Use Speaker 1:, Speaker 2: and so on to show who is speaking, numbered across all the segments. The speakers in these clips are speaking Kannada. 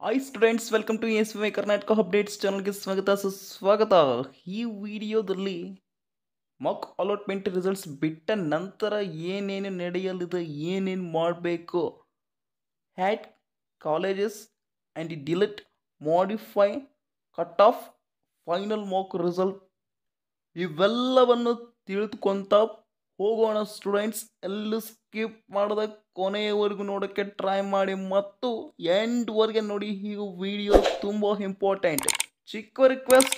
Speaker 1: Hi students, welcome to S V Karnataka updates ಚಾನಲ್ಗೆ ಸ್ವಾಗತ ಸುಸ್ವಾಗತ. ಈ ವಿಡಿಯೋದಲ್ಲಿ ಮಾಕ್ ಅಲಾಟ್ಮೆಂಟ್ ರಿಸಲ್ಟ್ಸ್ ಬಿಟ್ಟ ನಂತರ ಏನೇನು ನಡೆಯಲಿದೆ, ಏನೇನು ಮಾಡಬೇಕು, add colleges and delete modify cut off final mock result ಇವೆಲ್ಲವನ್ನು ತಿಳಿದುಕೊಂತ ಹೋಗೋಣ ಸ್ಟೂಡೆಂಟ್ಸ್. ಎಲ್ಲೂ ಸ್ಕಿಪ್ ಮಾಡದ ಕೊನೆಯವರೆಗೂ ನೋಡೋಕ್ಕೆ ಟ್ರೈ ಮಾಡಿ ಮತ್ತು ಎಂಡ್ವರೆಗೆ ನೋಡಿ. ಈಗ ವಿಡಿಯೋ ತುಂಬ ಇಂಪಾರ್ಟೆಂಟ್. ಚಿಕ್ಕ ರಿಕ್ವೆಸ್ಟ್,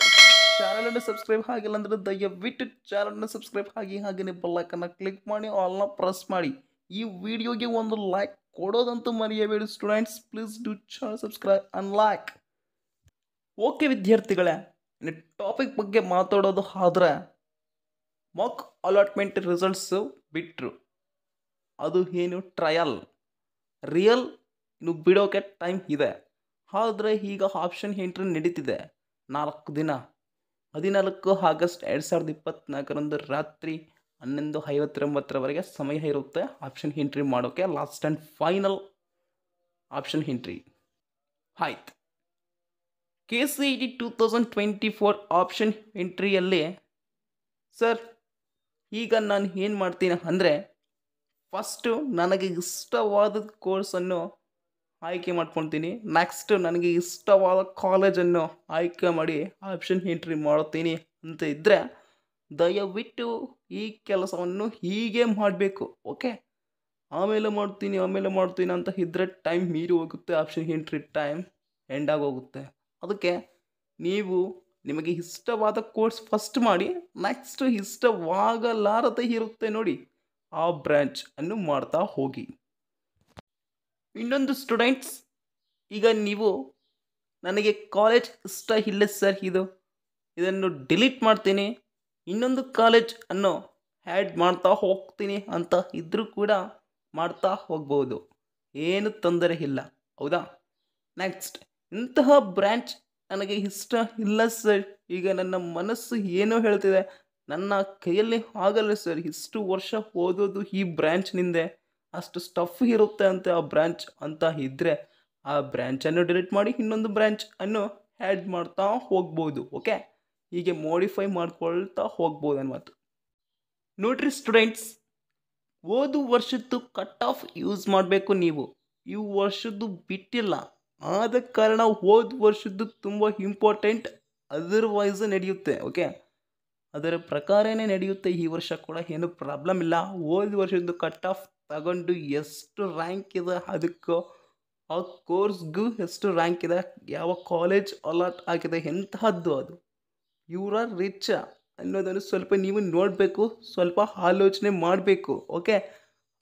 Speaker 1: ಚಾನಲನ್ನು ಸಬ್ಸ್ಕ್ರೈಬ್ ಆಗಿಲ್ಲ ಅಂದರೆ ದಯವಿಟ್ಟು ಚಾನಲನ್ನು ಸಬ್ಸ್ಕ್ರೈಬ್ ಆಗಿ, ಹಾಗೆಯೇ ಬೆಲ್ಲೈಕನ್ನು ಕ್ಲಿಕ್ ಮಾಡಿ ಆಲ್ನ ಪ್ರೆಸ್ ಮಾಡಿ. ಈ ವಿಡಿಯೋಗೆ ಒಂದು ಲೈಕ್ ಕೊಡೋದಂತೂ ಮರೆಯಬೇಡಿ students. Please do subscribe and like. Okay ವಿದ್ಯಾರ್ಥಿಗಳೇ, ಇನ್ನು ಟಾಪಿಕ್ ಬಗ್ಗೆ ಮಾತಾಡೋದು ಆದ್ರೆ, ಮಾಕ್ ಅಲಾಟ್ಮೆಂಟ್ ರಿಸಲ್ಟ್ಸು ಬಿಟ್ಟರು, ಅದು ಏನು ಟ್ರಯಲ್, ರಿಯಲ್ ಇನ್ನು ಬಿಡೋಕೆ ಟೈಮ್ ಇದೆ. ಆದರೆ ಈಗ ಆಪ್ಷನ್ ಎಂಟ್ರಿ ನಡೀತಿದೆ 4 ದಿನ. 14 ಆಗಸ್ಟ್ 2024 ರಾತ್ರಿ 11:59 ಸಮಯ ಇರುತ್ತೆ ಆಪ್ಷನ್ ಎಂಟ್ರಿ ಮಾಡೋಕ್ಕೆ. Last and final option entry ಆಯ್ತು. KCET 2024 ಆಪ್ಷನ್ ಎಂಟ್ರಿಯಲ್ಲಿ ಸರ್ ಈಗ ನಾನು ಏನು ಮಾಡ್ತೀನಿ ಅಂದರೆ, ಫಸ್ಟು ನನಗೆ ಇಷ್ಟವಾದ ಕೋರ್ಸನ್ನು ಆಯ್ಕೆ ಮಾಡ್ಕೊಳ್ತೀನಿ. ನೆಕ್ಸ್ಟ್ ನನಗೆ ಇಷ್ಟವಾದ ಕಾಲೇಜನ್ನು ಆಯ್ಕೆ ಮಾಡಿ ಆಪ್ಷನ್ ಎಂಟ್ರಿ ಮಾಡ್ತೀನಿ ಅಂತ ಇದ್ದರೆ ದಯವಿಟ್ಟು ಈ ಕೆಲಸವನ್ನು ಹೀಗೆ ಮಾಡಬೇಕು. ಓಕೆ, ಆಮೇಲೆ ಮಾಡ್ತೀನಿ ಅಂತ ಇದ್ದರೆ ಟೈಮ್ ಮೀರಿ ಹೋಗುತ್ತೆ, ಆಪ್ಷನ್ ಎಂಟ್ರಿ ಟೈಮ್ ಎಂಡ್ ಆಗೋಗುತ್ತೆ. ಅದಕ್ಕೆ ನೀವು ನಿಮಗೆ ಇಷ್ಟವಾದ ಕೋರ್ಸ್ ಫಸ್ಟ್ ಮಾಡಿ, ನೆಕ್ಸ್ಟ್ ಇಷ್ಟವಾಗಲಾರದೆ ಇರುತ್ತೆ ನೋಡಿ, ಆ ಬ್ರ್ಯಾಂಚ್ ಅನ್ನು ಮಾಡ್ತಾ ಹೋಗಿ. ಇನ್ನೊಂದು ಸ್ಟೂಡೆಂಟ್ಸ್, ಈಗ ನೀವು ನನಗೆ ಕಾಲೇಜ್ ಇಷ್ಟ ಇಲ್ಲ ಸರ್, ಇದನ್ನು ಡಿಲೀಟ್ ಮಾಡ್ತೀನಿ, ಇನ್ನೊಂದು ಕಾಲೇಜ್ ಅನ್ನು ಆ್ಯಡ್ ಮಾಡ್ತಾ ಹೋಗ್ತೀನಿ ಅಂತ ಇದ್ದರೂ ಕೂಡ ಮಾಡ್ತಾ ಹೋಗ್ಬೋದು, ಏನು ತೊಂದರೆ ಇಲ್ಲ, ಹೌದಾ? ನೆಕ್ಸ್ಟ್, ಇಂತಹ ಬ್ರ್ಯಾಂಚ್ ನನಗೆ ಇಷ್ಟ ಇಲ್ಲ ಸರ್, ಈಗ ನನ್ನ ಮನಸ್ಸು ಏನೋ ಹೇಳ್ತಿದೆ, ನನ್ನ ಕೈಯಲ್ಲಿ ಆಗಲ್ಲ ಸರ್, ಇಷ್ಟು ವರ್ಷ ಓದೋದು ಈ ಬ್ರ್ಯಾಂಚ್ನಿಂದೆ, ಅಷ್ಟು ಸ್ಟಫ್ ಇರುತ್ತೆ ಅಂತ ಆ ಬ್ರ್ಯಾಂಚ್ ಅಂತ ಇದ್ದರೆ ಆ ಬ್ರ್ಯಾಂಚನ್ನು ಡಿಲೀಟ್ ಮಾಡಿ ಇನ್ನೊಂದು ಬ್ರ್ಯಾಂಚ್ ಅನ್ನು ಆ್ಯಡ್ ಮಾಡ್ತಾ ಹೋಗ್ಬೋದು. ಓಕೆ, ಹೀಗೆ ಮಾಡಿಫೈ ಮಾಡ್ಕೊಳ್ತಾ ಹೋಗ್ಬೋದು ಅನ್ನೋದು. ನೋಡ್ರಿ ಸ್ಟೂಡೆಂಟ್ಸ್, ಓದು ವರ್ಷದ್ದು ಕಟ್ ಆಫ್ ಯೂಸ್ ಮಾಡಬೇಕು ನೀವು, ಈ ವರ್ಷದ್ದು ಬಿಟ್ಟಿಲ್ಲ. ಆದ ಕಾರಣ ಹೋದ ವರ್ಷದ್ದು ತುಂಬ ಇಂಪಾರ್ಟೆಂಟ್, ಅದರ್ವೈಸ್ ನಡೆಯುತ್ತೆ. ಓಕೆ, ಅದರ ಪ್ರಕಾರನೇ ನಡೆಯುತ್ತೆ ಈ ವರ್ಷ ಕೂಡ, ಏನು ಪ್ರಾಬ್ಲಮ್ ಇಲ್ಲ. ಹೋದ ವರ್ಷದ್ದು ಕಟ್ ಆಫ್ ತಗೊಂಡು ಎಷ್ಟು ರ್ಯಾಂಕ್ ಇದೆ, ಅದಕ್ಕೆ ಆ ಕೋರ್ಸ್ಗೂ ಎಷ್ಟು ರ್ಯಾಂಕ್ ಇದೆ, ಯಾವ ಕಾಲೇಜ್ ಅಲಾಟ್ ಆಗಿದೆ, ಎಂತಹದ್ದು ಅದು, ಇವರ ರಿಚ್ ಅನ್ನೋದನ್ನು ಸ್ವಲ್ಪ ನೀವು ನೋಡಬೇಕು, ಸ್ವಲ್ಪ ಆಲೋಚನೆ ಮಾಡಬೇಕು. ಓಕೆ,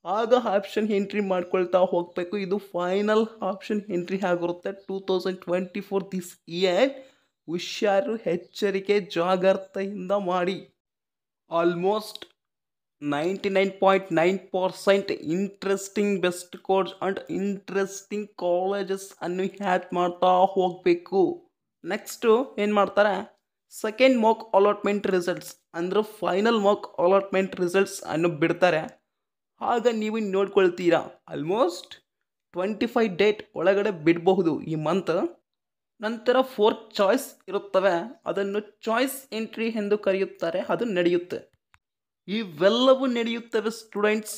Speaker 1: ಆಗ ಆಪ್ಷನ್ ಎಂಟ್ರಿ ಮಾಡ್ಕೊಳ್ತಾ ಹೋಗಬೇಕು. ಇದು ಫೈನಲ್ ಆಪ್ಷನ್ ಎಂಟ್ರಿ ಆಗಿರುತ್ತೆ 2024 ದಿಸ್ ಇಯರ್. ಹುಷಾರು, ಎಚ್ಚರಿಕೆ, ಜಾಗ್ರತೆಯಿಂದ ಮಾಡಿ. Almost 99.9% interesting best course and interesting colleges ಅನ್ನು ಆ್ಯಡ್ ಮಾಡ್ತಾ ಹೋಗಬೇಕು. ನೆಕ್ಸ್ಟು ಏನು ಮಾಡ್ತಾರೆ, ಸೆಕೆಂಡ್ ಮಾಕ್ ಅಲಾಟ್ಮೆಂಟ್ ರಿಸಲ್ಟ್ಸ್ ಅಂದರೆ ಫೈನಲ್ ಮಾಕ್ ಅಲಾಟ್ಮೆಂಟ್ ರಿಸಲ್ಟ್ಸ್ ಅನ್ನು ಬಿಡ್ತಾರೆ. ಆಗ ನೀವು ನೋಡ್ಕೊಳ್ತೀರಾ, ಆಲ್ಮೋಸ್ಟ್ 25 ಡೇಟ್ ಒಳಗಡೆ ಬಿಡಬಹುದು ಈ ಮಂತ್. ನಂತರ 4 ಚಾಯ್ಸ್ ಇರುತ್ತವೆ, ಅದನ್ನು ಚಾಯ್ಸ್ ಎಂಟ್ರಿ ಎಂದು ಕರೆಯುತ್ತಾರೆ, ಅದು ನಡೆಯುತ್ತೆ. ಇವೆಲ್ಲವೂ ನಡೆಯುತ್ತವೆ ಸ್ಟೂಡೆಂಟ್ಸ್.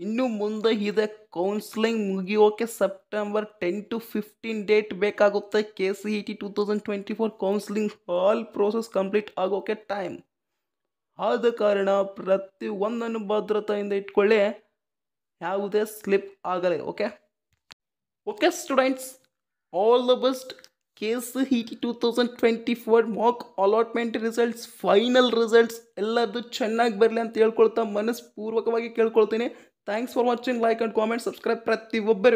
Speaker 1: ಇನ್ನು ಮುಂದೆ ಇದೆ ಕೌನ್ಸಿಲಿಂಗ್ ಮುಗಿಯೋಕೆ ಸೆಪ್ಟೆಂಬರ್ 10 to 15 ಡೇಟ್ ಬೇಕಾಗುತ್ತೆ. KCET 2024 counselling all process complete ಆಗೋಕೆ ಟೈಮ್. ಆದ ಕಾರಣ ಪ್ರತಿಯೊಂದನ್ನು ಭದ್ರತೆಯಿಂದ ಇಟ್ಕೊಳ್ಳಿ, ಯಾವುದೇ ಸ್ಲಿಪ್ ಆಗಲಿ. Okay students, all the best. KCET 2024 Mach allotment results, final results ಎಲ್ಲರದ್ದು ಚೆನ್ನಾಗಿ ಬರಲಿ ಅಂತ ಹೇಳ್ಕೊಳ್ತಾ ಮನಸ್ಪೂರ್ವಕವಾಗಿ ಕೇಳ್ಕೊಳ್ತೀನಿ. Thanks for watching. Like and comment, subscribe ಪ್ರತಿಯೊಬ್ಬರು.